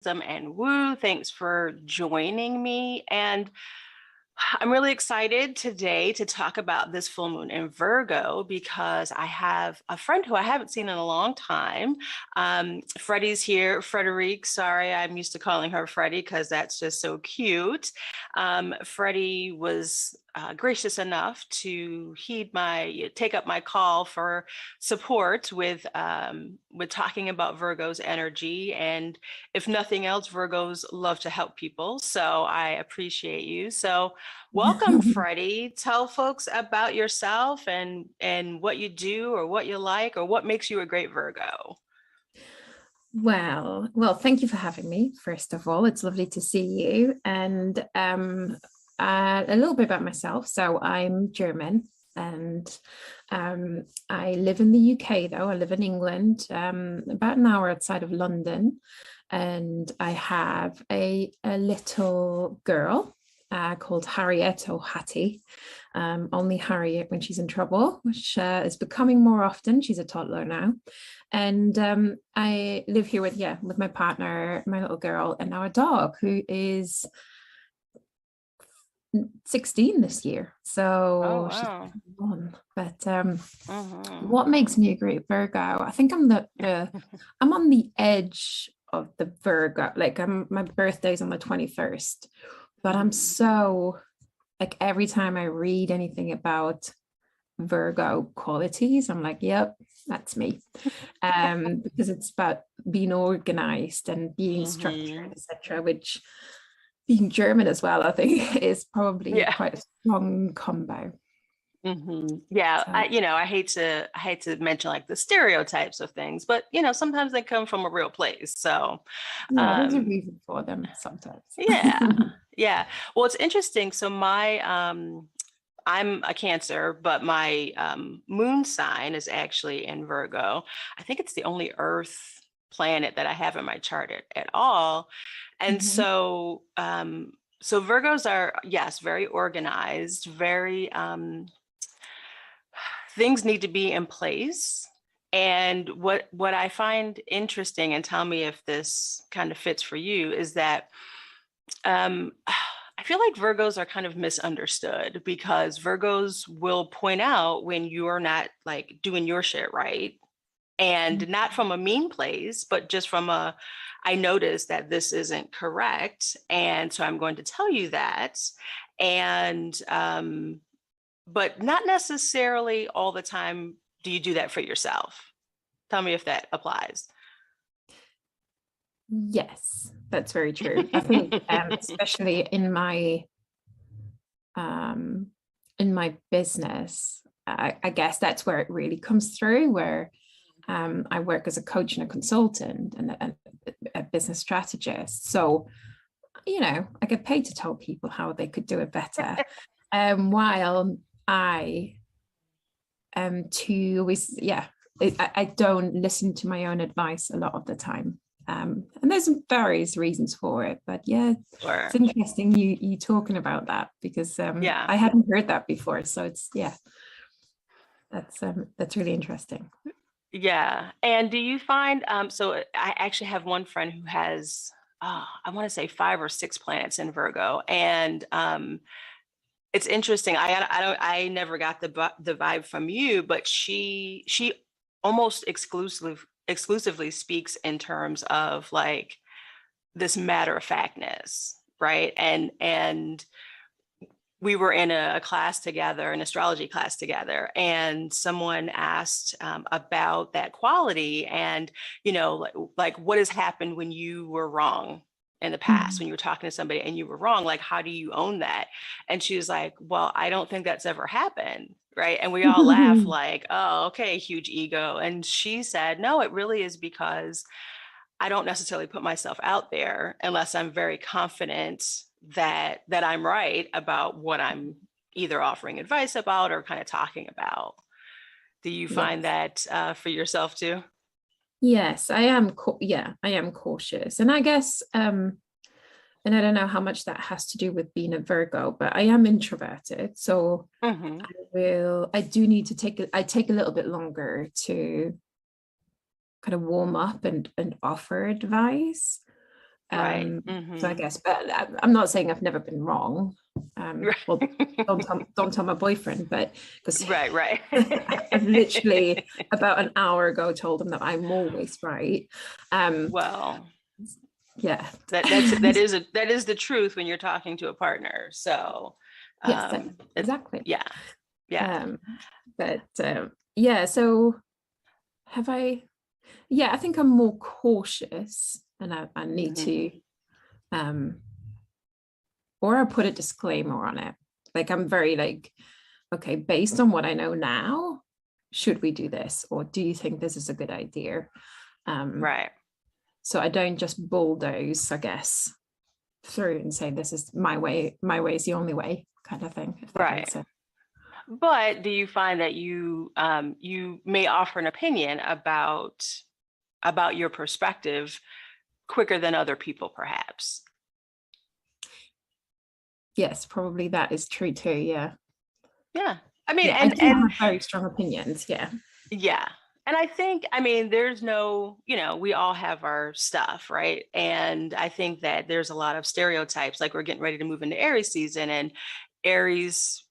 And Woo. Thanks for joining me. And I'm really excited today to talk about this full moon in Virgo because I have a friend who I haven't seen in a long time. Freddie's here. Frederike, sorry, I'm used to calling her Freddie because that's just so cute. Freddie was gracious enough to take up my call for support with talking about Virgo's energy. And if nothing else, Virgos love to help people. So I appreciate you. So welcome, Freddie. Tell folks about yourself and what you do or what you like or what makes you a great Virgo. Well, thank you for having me. First of all, it's lovely to see you. And a little bit about myself. So I'm German and I live in the UK, though. I live in England, about an hour outside of London. And I have a little girl called Harriet or Hattie. Only Harriet when she's in trouble, which is becoming more often. She's a toddler now. And I live here with my partner, my little girl, and our dog, who is 16 this year. So she's 21. But what makes me a great Virgo? I think I'm I'm on the edge of the Virgo. Like my birthday's on the 21st, but I'm so like every time I read anything about Virgo qualities, I'm like, yep, that's me. Because it's about being organized and being structured, etc., which being German as well, I think is probably quite a strong combo. Yeah, so. I hate to mention like the stereotypes of things, but sometimes they come from a real place. So there's a reason for them sometimes. Yeah. Well, it's interesting. So I'm a Cancer, but my moon sign is actually in Virgo. I think it's the only Earth planet that I have in my chart at all. And so Virgos are, yes, very organized, very things need to be in place. And what I find interesting, and tell me if this kind of fits for you, is that I feel like Virgos are kind of misunderstood because Virgos will point out when you're not like doing your shit right. And not from a mean place, but just from I noticed that this isn't correct. And so I'm going to tell you that. And, but not necessarily all the time do you do that for yourself. Tell me if that applies. Yes, that's very true. I think especially in my business, I guess that's where it really comes through, where I work as a coach and a consultant and a business strategist. So, I get paid to tell people how they could do it better. While I I don't listen to my own advice a lot of the time. And there's various reasons for it, but sure. It's interesting you talking about that because I hadn't heard that before. So it's that's really interesting. Yeah. And do you find so I actually have one friend who has I want to say 5 or 6 planets in Virgo, and it's interesting. I never got the vibe from you, but she almost exclusively speaks in terms of like this matter of factness, right? And we were in a class together, an astrology class together, and someone asked about that quality and, like what has happened when you were wrong in the past, when you were talking to somebody and you were wrong, like, how do you own that? And she was like, well, I don't think that's ever happened. Right. And we all laugh like, oh, okay, huge ego. And she said, no, it really is because I don't necessarily put myself out there unless I'm very confident that I'm right about what I'm either offering advice about or kind of talking about. Do you find that for yourself too? Yes, I am. I am cautious, and I guess, and I don't know how much that has to do with being a Virgo, but I am introverted, so I do need to take a little bit longer to kind of warm up and offer advice. Right. So I guess, but I'm not saying I've never been wrong. Well, don't tell my boyfriend, but because Right. I've literally about an hour ago told him that I'm always right. Well, Yeah, that is the truth when you're talking to a partner. So, yes, exactly. Yeah. But yeah, so have I? Yeah, I think I'm more cautious, and I need to, or I put a disclaimer on it. Like I'm very like, okay, based on what I know now, should we do this, or do you think this is a good idea? Right. So I don't just bulldoze, I guess, through and say this is my way is the only way, kind of thing, if that makes sense. But do you find that you may offer an opinion about your perspective quicker than other people, perhaps? Yes, probably that is true too. Yeah. Yeah. I mean, Yeah, I do have very strong opinions. Yeah. Yeah. And I think, I mean, there's no, we all have our stuff, right? And I think that there's a lot of stereotypes, like we're getting ready to move into Aries season, and Aries,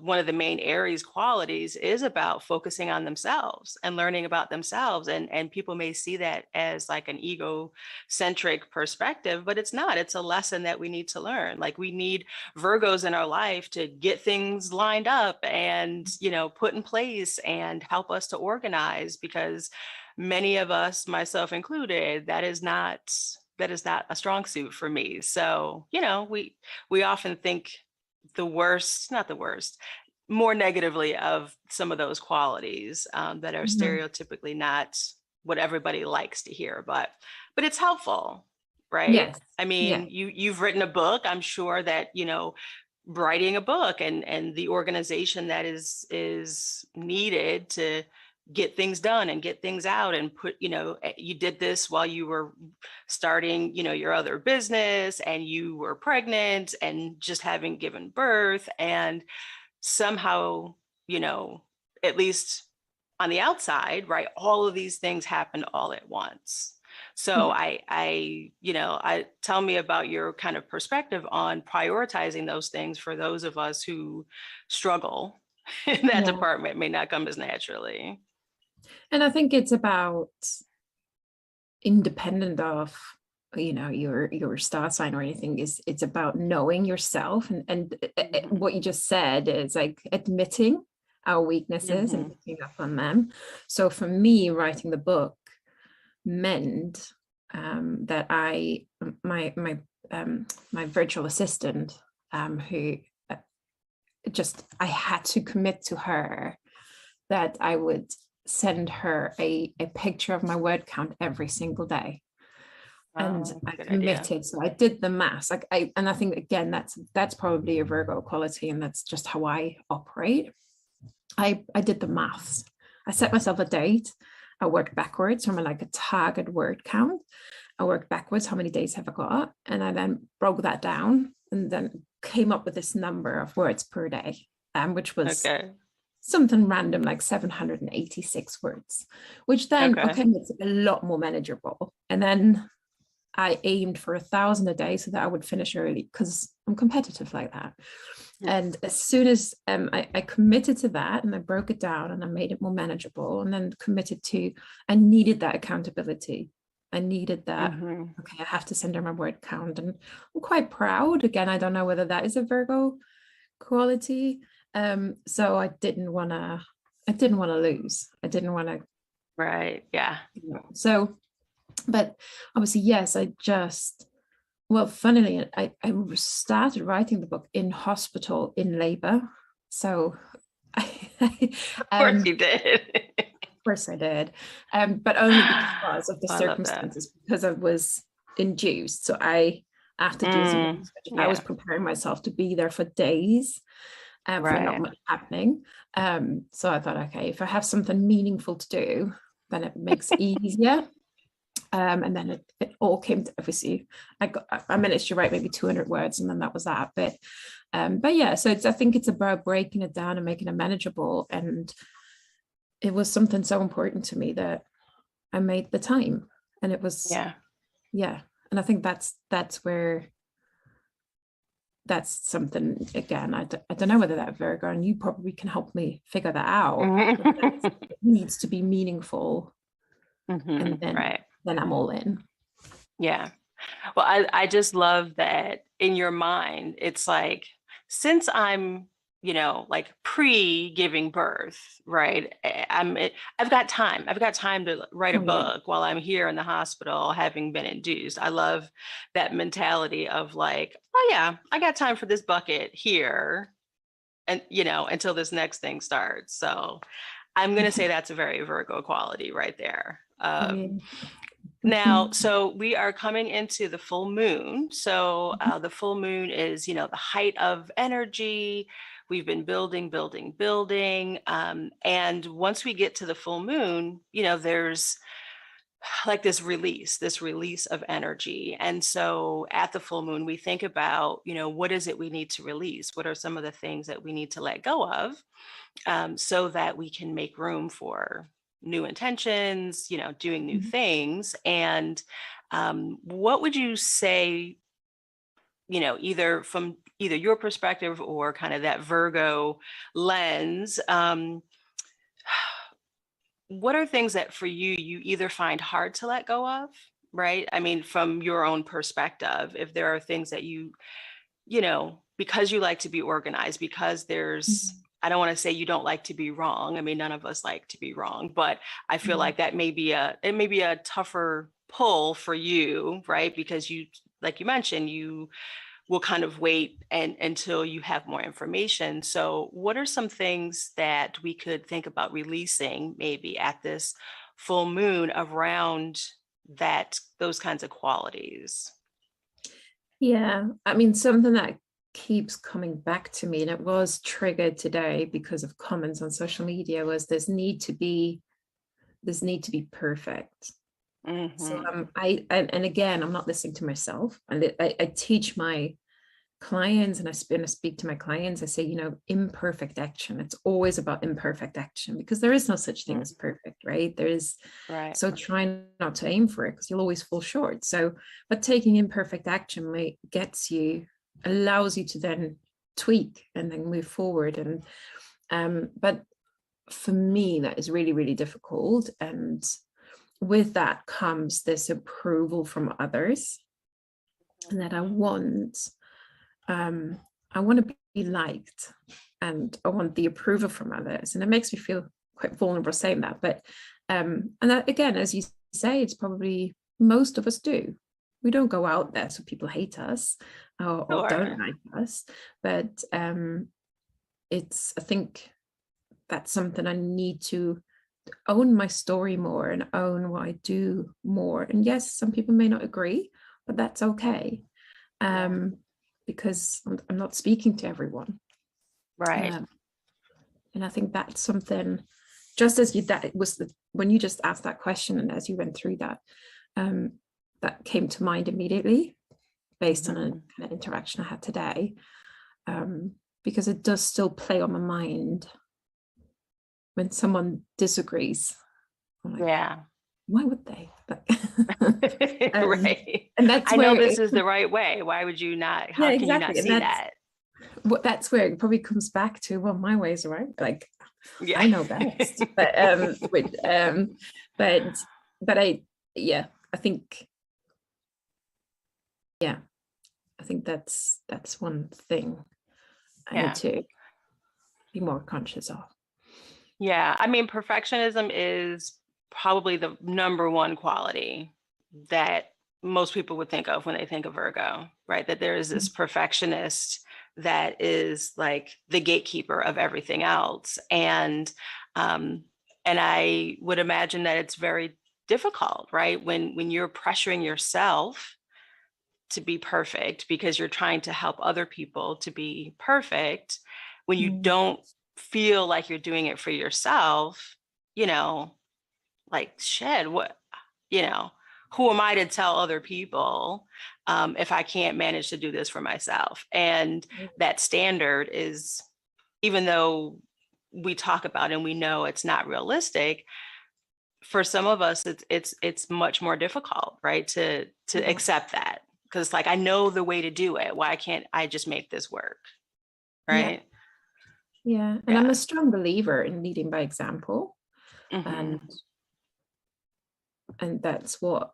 one of the main Aries qualities is about focusing on themselves and learning about themselves. And people may see that as like an egocentric perspective, but it's not. It's a lesson that we need to learn. Like we need Virgos in our life to get things lined up and, put in place and help us to organize, because many of us, myself included, that is not a strong suit for me. So, we often think not the worst, more negatively of some of those qualities that are stereotypically not what everybody likes to hear, but it's helpful, right? Yes. I mean, you've written a book. I'm sure that, writing a book and the organization that is needed to get things done and get things out and put, you did this while you were starting, your other business, and you were pregnant and just having given birth, and somehow, at least on the outside, right, all of these things happened all at once. So I tell me about your kind of perspective on prioritizing those things for those of us who struggle in that department, may not come as naturally. And I think it's about, independent of your star sign or anything, it's about knowing yourself, and what you just said is like admitting our weaknesses and picking up on them. So for me, writing the book meant that my virtual assistant, who I had to commit to her that I would send her a picture of my word count every single day. And I committed. So I did the maths. And I think again, that's probably a Virgo quality, and that's just how I operate. I did the maths. I set myself a date. I worked backwards from a target word count. I worked backwards, how many days have I got? And I then broke that down and then came up with this number of words per day, which was something random like 786 words, which then makes it a lot more manageable. And then I aimed for 1,000 a day so that I would finish early, because I'm competitive like that. And as soon as I committed to that, and I broke it down and I made it more manageable, and then committed to, I needed that accountability. I needed that, okay, I have to send her my word count. And I'm quite proud. Again, I don't know whether that is a Virgo quality. So I didn't want to lose. I didn't want to. Right. Yeah. So, but obviously, yes, funnily, I started writing the book in hospital in labor. So of course you did. Of course I did. But only because of the circumstances, because I was induced. So after doing some research, I was preparing myself to be there for days. For not much happening. So I thought, okay, if I have something meaningful to do, then it makes it easier. And then it all came to, obviously, I managed to write maybe 200 words, and then that was that. But yeah, so I think it's about breaking it down and making it manageable. And it was something so important to me that I made the time, and it was, And I think that's where, that's something, again, I don't know whether that Virgo, and you probably can help me figure that out. It needs to be meaningful, and Right. then I'm all in. Yeah. Well, I just love that in your mind, it's like, since I'm, like pre-giving birth, right? I've got time. I've got time to write a Oh, yeah. book while I'm here in the hospital having been induced. I love that mentality of like, oh yeah, I got time for this bucket here and, until this next thing starts. So I'm going to say that's a very Virgo quality right there. Yeah. Now, so we are coming into the full moon. So the full moon is, the height of energy. We've been building, building, building. And once we get to the full moon, there's like this release of energy. And so at the full moon, we think about, what is it we need to release? What are some of the things that we need to let go of, so that we can make room for new intentions, doing new things. And what would you say, either from either your perspective or kind of that Virgo lens, what are things that for you either find hard to let go of, right? I mean, from your own perspective, if there are things that because you like to be organized, because I don't want to say you don't like to be wrong. I mean, none of us like to be wrong, but I feel like it may be a tougher pull for you, right? Because like you mentioned, you will kind of wait until you have more information. So what are some things that we could think about releasing maybe at this full moon around those kinds of qualities? Yeah, I mean, something that keeps coming back to me, and it was triggered today because of comments on social media, was this need to be perfect. So and again, I'm not listening to myself, and I teach my clients, and I speak to my clients, I say, imperfect action. It's always about imperfect action, because there is no such thing as perfect, right? There is. Right. So try not to aim for it, because you'll always fall short. So, but taking imperfect action allows you to then tweak and then move forward. And but for me, that is really, really difficult. And with that comes this approval from others, and that I want to be liked, and I want the approval from others. And it makes me feel quite vulnerable saying that. But and that, again, as you say, it's probably most of us do. We don't go out there so people hate us or don't like us. But I think that's something I need to own my story more and own what I do more. And yes, some people may not agree, but that's okay. Because I'm not speaking to everyone. Right. And I think that's something, just as when you just asked that question, and as you went through that, that came to mind immediately based on an interaction I had today, because it does still play on my mind when someone disagrees. I'm like, why would they? Right. And that's I know this is the right way. Why would you not? How can you not see that? That's where it probably comes back to, well, my ways are right. Like, yeah. I know best. But I think that's one thing I need to be more conscious of. Yeah. I mean, perfectionism is probably the number one quality that most people would think of when they think of Virgo, right? That there is this perfectionist that is like the gatekeeper of everything else. And I would imagine that it's very difficult, right? When you're pressuring yourself to be perfect because you're trying to help other people to be perfect, when you don't feel like you're doing it for yourself, like, shit, what, who am I to tell other people if I can't manage to do this for myself? And that standard is, even though we talk about and we know it's not realistic, for some of us, it's much more difficult, right? To Yeah. accept that, because like, I know the way to do it. Why can't I just make this work? Yeah. Right. Yeah. And I'm Yeah. a strong believer in leading by example. Hmm. And that's what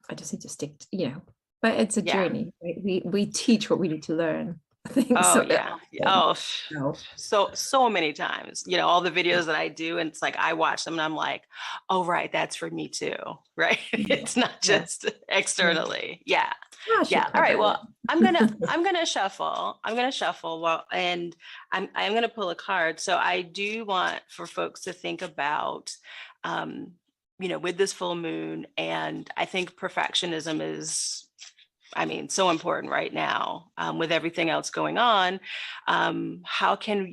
I just need to stick to, but it's a Yeah. journey, right? We teach what we need to learn, I think. Oh So yeah. often. Oh, So so many times, all the videos that I do, and it's like I watch them and I'm like, oh right, that's for me too. Right. yeah, It's not yeah, just yeah. externally. Yeah. I Yeah. should All right. cover Well, I'm it. gonna shuffle. I'm gonna shuffle. Well, and I'm gonna pull a card. So I do want for folks to think about, um, with this full moon, and I think perfectionism is, I mean, so important right now, with everything else going on. How can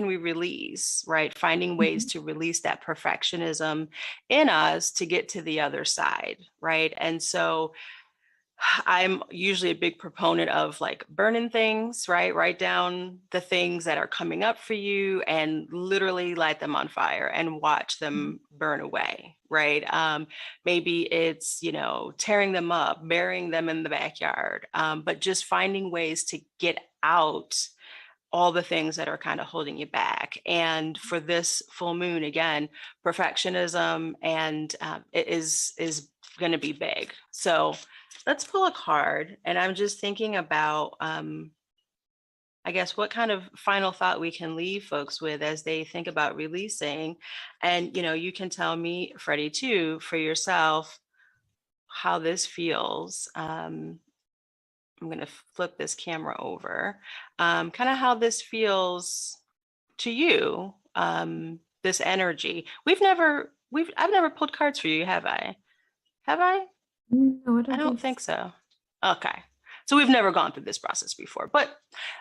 we release, right? Finding ways Mhm, to release that perfectionism in us to get to the other side, right? And so I'm usually a big proponent of like burning things, right? Write down the things that are coming up for you and literally light them on fire and watch them burn away, right? Maybe it's, tearing them up, burying them in the backyard, but just finding ways to get out all the things that are kind of holding you back. And for this full moon, again, perfectionism and it is going to be big. So let's pull a card, and I'm just thinking about, I guess, what kind of final thought we can leave folks with as they think about releasing. And you can tell me, Freddie, too, for yourself, how this feels. I'm going to flip this camera over. Kind of how this feels to you, this energy. I've never pulled cards for you, have I? Have I? no, I I don't don't think think so. so. Okay. So we've never gone through this process before. But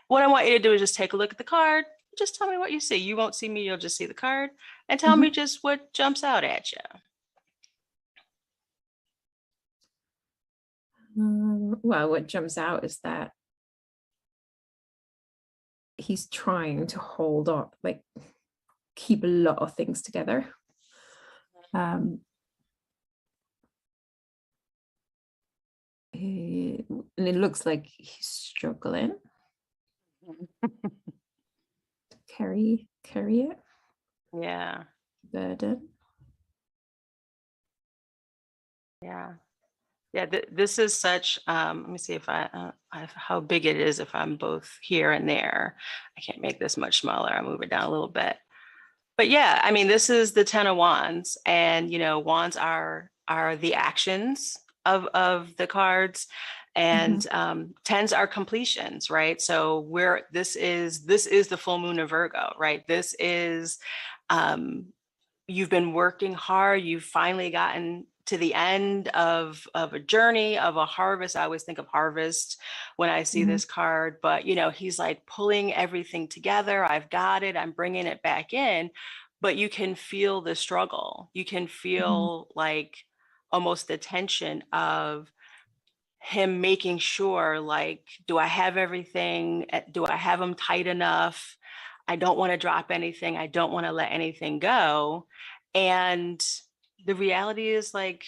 what I want you to do is just take a look at the card. Just tell me what you see. You won't see me, you'll just see the card. And tell me Mhm. just what jumps out at you. Well, what jumps out is that he's trying to hold on, like keep a lot of things together. Um, and it looks like he's struggling to carry it, Yeah. burden. Yeah. Yeah, this is such, let me see if how big it is if I'm both here and there. I can't make this much smaller. I'll move it down a little bit. But yeah, I mean, this is the Ten of Wands, and wands are the actions of the cards, Mhm, and tens are completions, right? So this is the full moon of Virgo, right? This is, um, you've been working hard, you've finally gotten to the end of a journey, of a harvest. I always think of harvest when I see mhm, this card, but he's like pulling everything together. I've got it, I'm bringing it back in. But you can feel the struggle, you can mhm, feel like almost the tension of him making sure, like, do I have everything? Do I have them tight enough? I don't want to drop anything. I don't want to let anything go. And the reality is, like,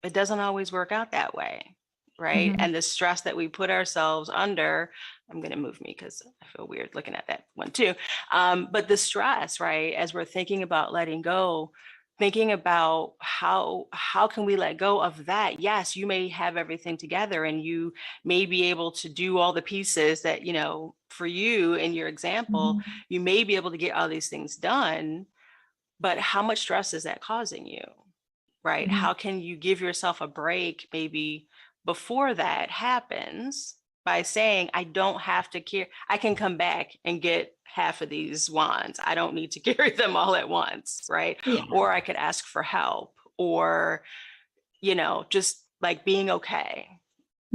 it doesn't always work out that way. Right. mhm, And the stress that we put ourselves under, I'm going to move me because I feel weird looking at that one too. But the stress, right, as we're thinking about letting go, thinking about how can we let go of that. Yes, you may have everything together and you may be able to do all the pieces that, for you in your example, mhm, you may be able to get all these things done, but how much stress is that causing you? Right? mhm, How can you give yourself a break maybe before that happens, by saying, I don't have to care. I can come back and get half of these wands. I don't need to carry them all at once, right? yeah. Or I could ask for help, or, just like being okay,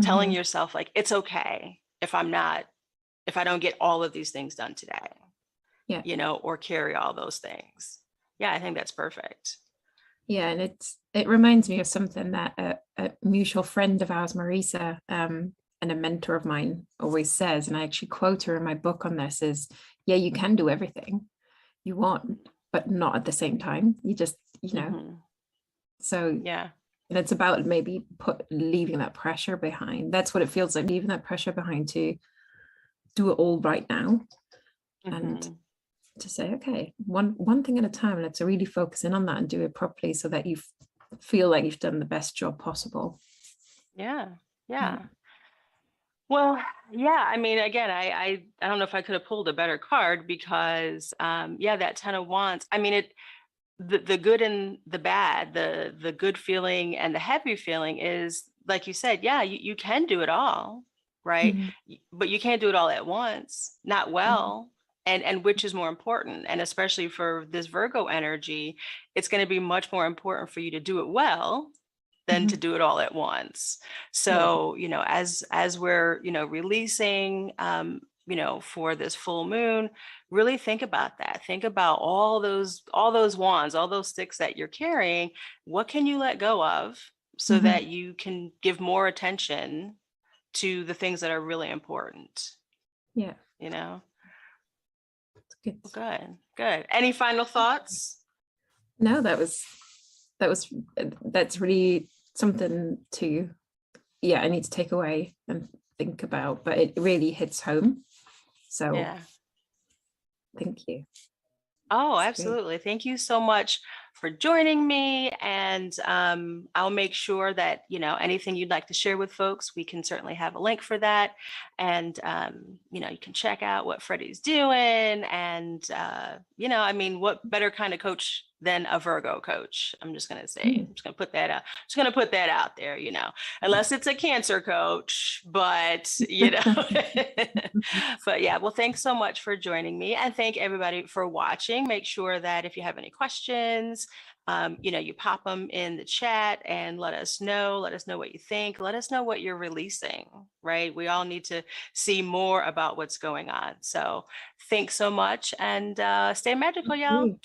telling Mhm, yourself like, it's okay if I don't get all of these things done today, yeah. or carry all those things. Yeah, I think that's perfect. Yeah, and it reminds me of something that a mutual friend of ours, Marisa, and a mentor of mine always says, and I actually quote her in my book on this, is, yeah, you can do everything you want, but not at the same time. You just, Mhm. So Yeah. and it's about maybe leaving that pressure behind. That's what it feels like, leaving that pressure behind to do it all right now, and Hmm. to say, okay, one thing at a time. Let's really focus in on that and do it properly, so that you feel like you've done the best job possible. Yeah. Yeah. Yeah. Well, yeah, I mean, again, I don't know if I could have pulled a better card because yeah, that 10 of wands. I mean, the good and the bad, the good feeling and the heavy feeling is like you said, yeah, you can do it all, right? Mhm. But you can't do it all at once, not Mhm. well. And which is more important? And especially for this Virgo energy, it's going to be much more important for you to do it well than to Mhm. do it all at once. Yeah. So, as we're, releasing, for this full moon, really think about that. Think about all those wands, all those sticks that you're carrying. What can you let go of so Mhm. that you can give more attention to the things that are really important, Yeah. you know? It's good. Well, good, good. Any final thoughts? No, that was that's really something to, yeah, I need to take away and think about, but it really hits home. So Yeah. thank you. Oh, It's great. absolutely. Thank you so much for joining me. And I'll make sure that, anything you'd like to share with folks, we can certainly have a link for that. And, you can check out what Freddie's doing. And, I mean, what better kind of coach than a Virgo coach? I'm just going to say, Mm. I'm just going to put that out. Just going to put that out there, unless it's a Cancer coach, but, But yeah, well, thanks so much for joining me, and thank everybody for watching. Make sure that if you have any questions, you pop them in the chat and let us know. Let us know what you think. Let us know what you're releasing, right? We all need to see more about what's going on. So thanks so much, and stay magical, Thank y'all. you.